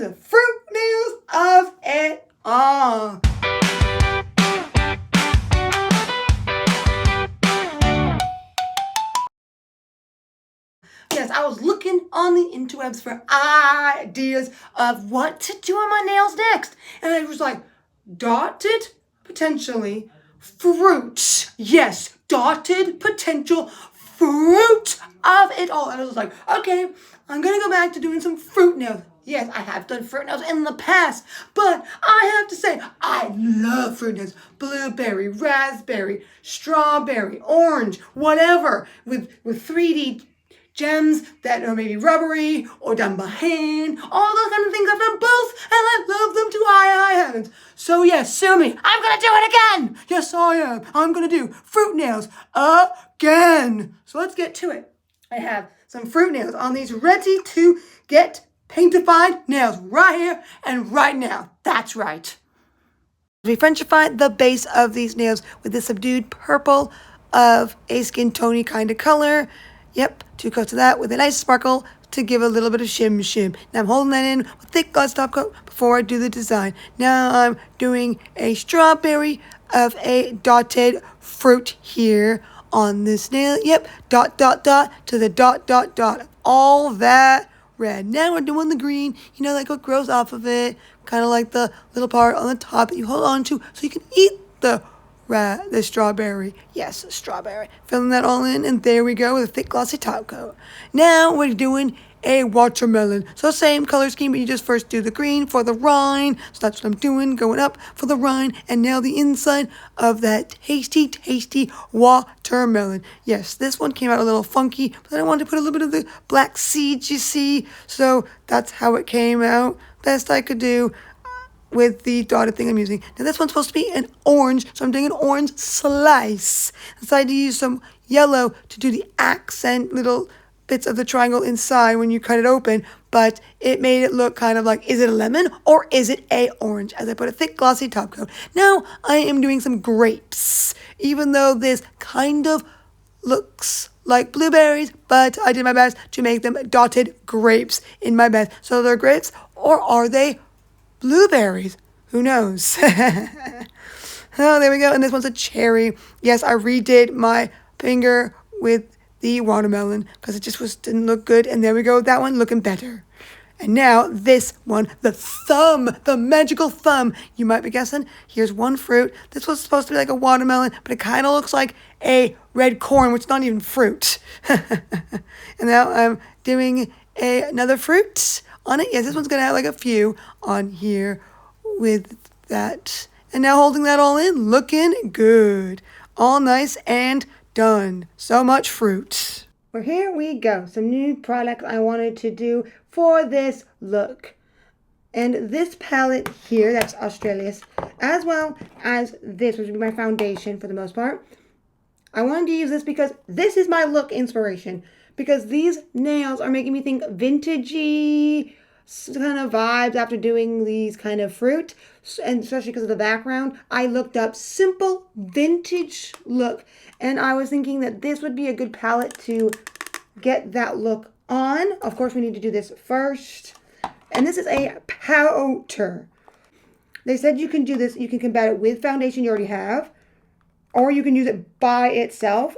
The fruit nails of it all. Yes, I was looking on the interwebs for ideas of what to do on my nails next. And I was like, dotted, potentially, fruit. Yes, dotted, potential fruit of it all. And I was like, okay, I'm going to go back to doing some fruit nails. Yes, I have done fruit nails in the past, but I have to say, I love fruit nails. Blueberry, raspberry, strawberry, orange, whatever, with 3D gems that are maybe rubbery or done by hand. All those kind of things. I've done both, and I love them to high heavens. So yes, sue me. I'm going to do it again. Yes, I am. I'm going to do fruit nails again. So let's get to it. I have some fruit nails on these ready to get paintified nails right here and right now. That's right. We Frenchified the base of these nails with the subdued purple of a skin tony kind of color. Yep, 2 coats of that with a nice sparkle to give a little bit of shim shim. Now I'm holding that in with thick gloss top coat before I do the design. Now I'm doing a strawberry of a dotted fruit here on this nail. Yep, dot, dot, dot to the dot, dot, dot. All that red. Now we're doing the green, you know, like what grows off of it. Kind of like the little part on the top that you hold on to so you can eat the strawberry. Yes, strawberry. Filling that all in, and there we go with a thick glossy top coat. Now we're doing a watermelon. So same color scheme, but you just first do the green for the rind. So that's what I'm doing, going up for the rind, and now the inside of that tasty, tasty watermelon. Yes, this one came out a little funky, but I wanted to put a little bit of the black seeds, you see. So that's how it came out. Best I could do with the dotted thing I'm using. Now this one's supposed to be an orange, so I'm doing an orange slice. I decided to use some yellow to do the accent little bits of the triangle inside when you cut it open, but it made it look kind of like, is it a lemon or is it a orange? As I put a thick glossy top coat. Now I am doing some grapes, even though this kind of looks like blueberries, but I did my best to make them dotted grapes in my best. So they're grapes, or are they blueberries? Who knows? Oh, there we go. And this one's a cherry. Yes, I redid my finger with the watermelon because it just didn't look good. And there we go. That one looking better. And now this one, the thumb, the magical thumb. You might be guessing, here's one fruit. This was supposed to be like a watermelon, but it kind of looks like a red corn, which is not even fruit. And now I'm doing another fruit on it. Yes, this one's going to have like a few on here with that. And now holding that all in, looking good. All nice and done. So much fruit. Well, here we go. Some new products I wanted to do for this look. And this palette here, that's Australia's, as well as this, which would be my foundation for the most part. I wanted to use this because this is my look inspiration. Because these nails are making me think vintagey kind of vibes after doing these kind of fruit. And especially because of the background, I looked up simple vintage look. And I was thinking that this would be a good palette to get that look on. Of course, we need to do this first. And this is a powder. They said you can do this, you can combat it with foundation you already have, or you can use it by itself.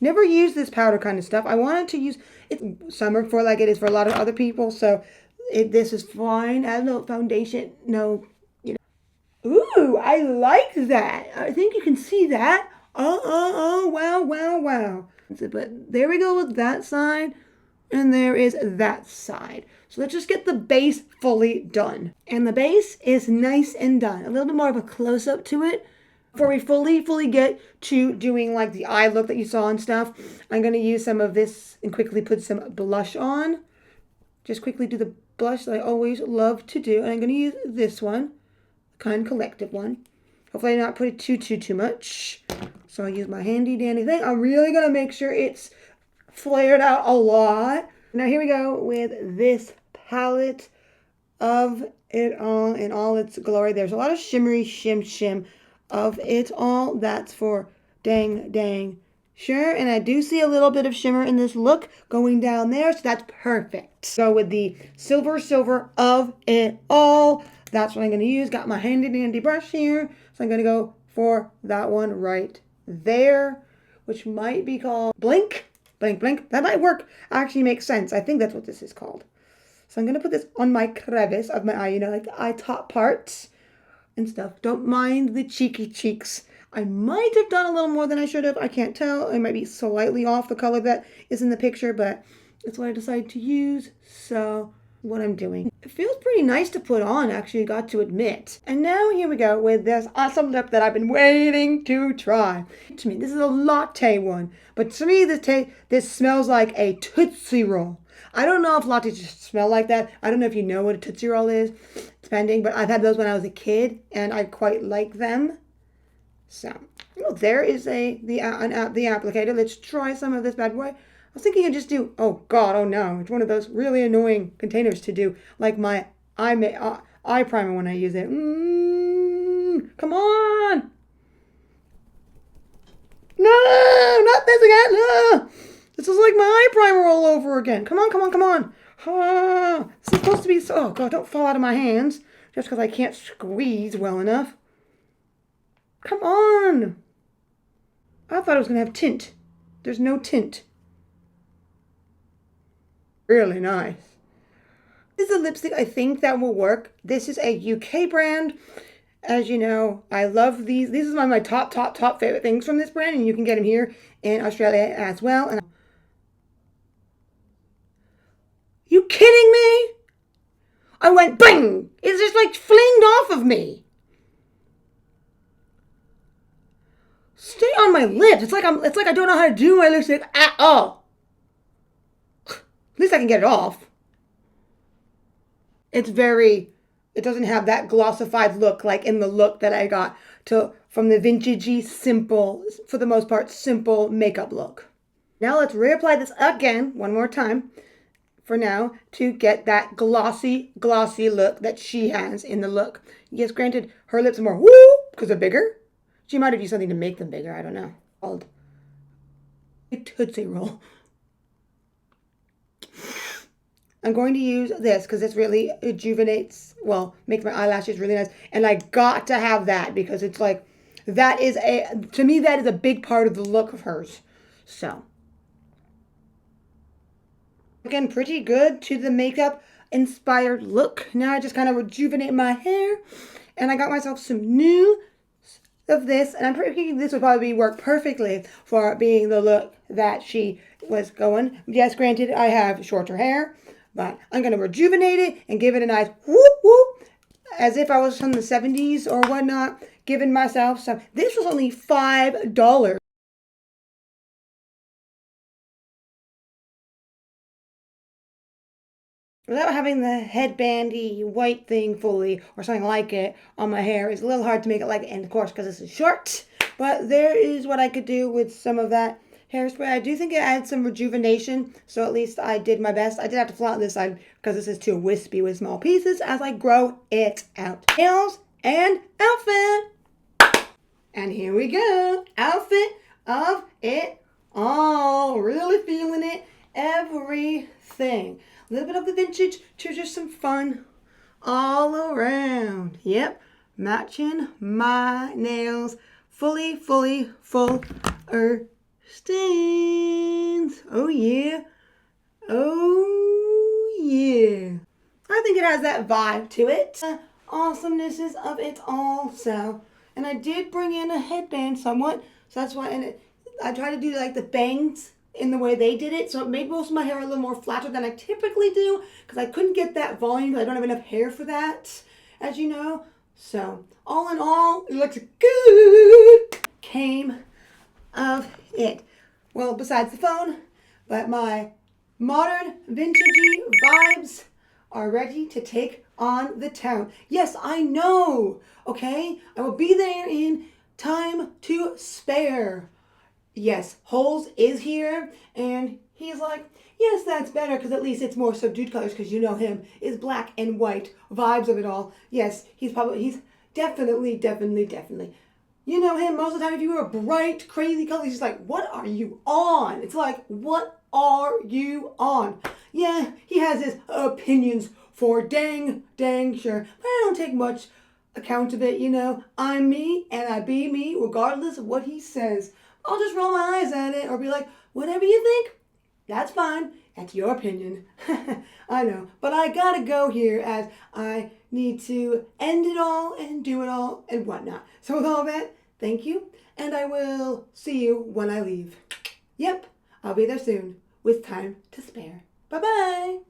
Never used this powder kind of stuff. I wanted to use it summer for like it is for a lot of other people. So this is fine. I have no foundation, no, you know. Ooh, I like that. I think you can see that. Oh, wow, wow, wow. But there we go with that side. And there is that side. So let's just get the base fully done. And the base is nice and done. A little bit more of a close-up to it. Before we fully get to doing like the eye look that you saw and stuff, I'm going to use some of this and quickly put some blush on. Just quickly do the blush that I always love to do. And I'm going to use this one, kind collective one. Hopefully I not put it too much. So I'll use my handy dandy thing. I'm really going to make sure it's flared out a lot. Now here we go with this palette of it all in all its glory. There's a lot of shimmery shim of it all. That's for dang Sure, and I do see a little bit of shimmer in this look going down there, so that's perfect. So with the silver of it all, that's what I'm going to use. Got my handy dandy brush here, so I'm going to go for that one right there, which might be called Blink. Blink. That might work. Actually makes sense. I think that's what this is called. So I'm going to put this on my crevice of my eye, you know, like the eye top parts and stuff. Don't mind the cheeky cheeks. I might have done a little more than I should have. I can't tell. I might be slightly off the color that is in the picture, but that's what I decided to use. So what I'm doing. It feels pretty nice to put on, actually, got to admit. And now here we go with this awesome lip that I've been waiting to try. To me, this is a latte one, but to me, this smells like a Tootsie Roll. I don't know if lattes just smell like that. I don't know if you know what a Tootsie Roll is, depending, but I've had those when I was a kid, and I quite like them. So, well, there is the applicator. Let's try some of this bad boy. I was thinking I'd just do, oh God, oh no. It's one of those really annoying containers to do, like my eye primer when I use it. Come on. No, not this again. No. This is like my eye primer all over again. Come on. This is supposed to be, oh God, don't fall out of my hands just because I can't squeeze well enough. Come on! I thought it was going to have tint. There's no tint. Really nice. This is a lipstick I think that will work. This is a UK brand. As you know, I love these. These are one of my top favorite things from this brand, and you can get them here in Australia as well. And you kidding me? I went bang! It's just like flinged off of me. Stay on my lips. It's like I don't know how to do my lipstick at all. At least I can get it off. It doesn't have that glossified look like in the look that I got from the vintagey, simple, for the most part, simple makeup look. Now let's reapply this again, one more time, for now, to get that glossy look that she has in the look. Yes, granted, her lips are more woo, because they're bigger. She might have used something to make them bigger. I don't know. Called a Tootsie Roll. I'm going to use this because this really rejuvenates, well, makes my eyelashes really nice. And I got to have that because it's like, to me, that is a big part of the look of hers. So. Again, pretty good to the makeup inspired look. Now I just kind of rejuvenate my hair. And I got myself some new of this, and I'm thinking this would probably work perfectly for being the look that she was going. Yes, granted, I have shorter hair, but I'm going to rejuvenate it and give it a nice whoop whoop, as if I was from the 70s or whatnot, giving myself some. This was only $5. Without having the headbandy white thing fully or something like it on my hair, it's a little hard to make it like it. And of course, because this is short, but there is what I could do with some of that hairspray. I do think it adds some rejuvenation, so at least I did my best. I did have to flatten this side because this is too wispy with small pieces as I grow it out. Nails and outfit. And here we go. Outfit of it all. Really feeling it. Everything. A little bit of the vintage to just some fun all around. Yep, matching my nails. Fully full stains. Oh yeah. Oh yeah. I think it has that vibe to it. Awesomenesses of it all. So, and I did bring in a headband somewhat. So that's why, and I try to do like the bangs in the way they did it, so it made most of my hair a little more flatter than I typically do because I couldn't get that volume. I don't have enough hair for that, as you know. So all in all, it looks good. Came of it. Well, besides the phone, but my modern vintagey vibes are ready to take on the town. Yes, I know. Okay, I will be there in time to spare. Yes, Holes is here, and he's like, yes, that's better, because at least it's more subdued colors, because you know him, is black and white, vibes of it all. Yes, he's definitely, You know him, most of the time if you wear a bright, crazy color, he's just like, what are you on? It's like, what are you on? Yeah, he has his opinions for dang sure, but I don't take much account of it, you know. I'm me and I be me regardless of what he says. I'll just roll my eyes at it or be like, whatever you think, that's fine. That's your opinion. I know. But I gotta go here as I need to end it all and do it all and whatnot. So with all that, thank you. And I will see you when I leave. Yep, I'll be there soon with time to spare. Bye-bye.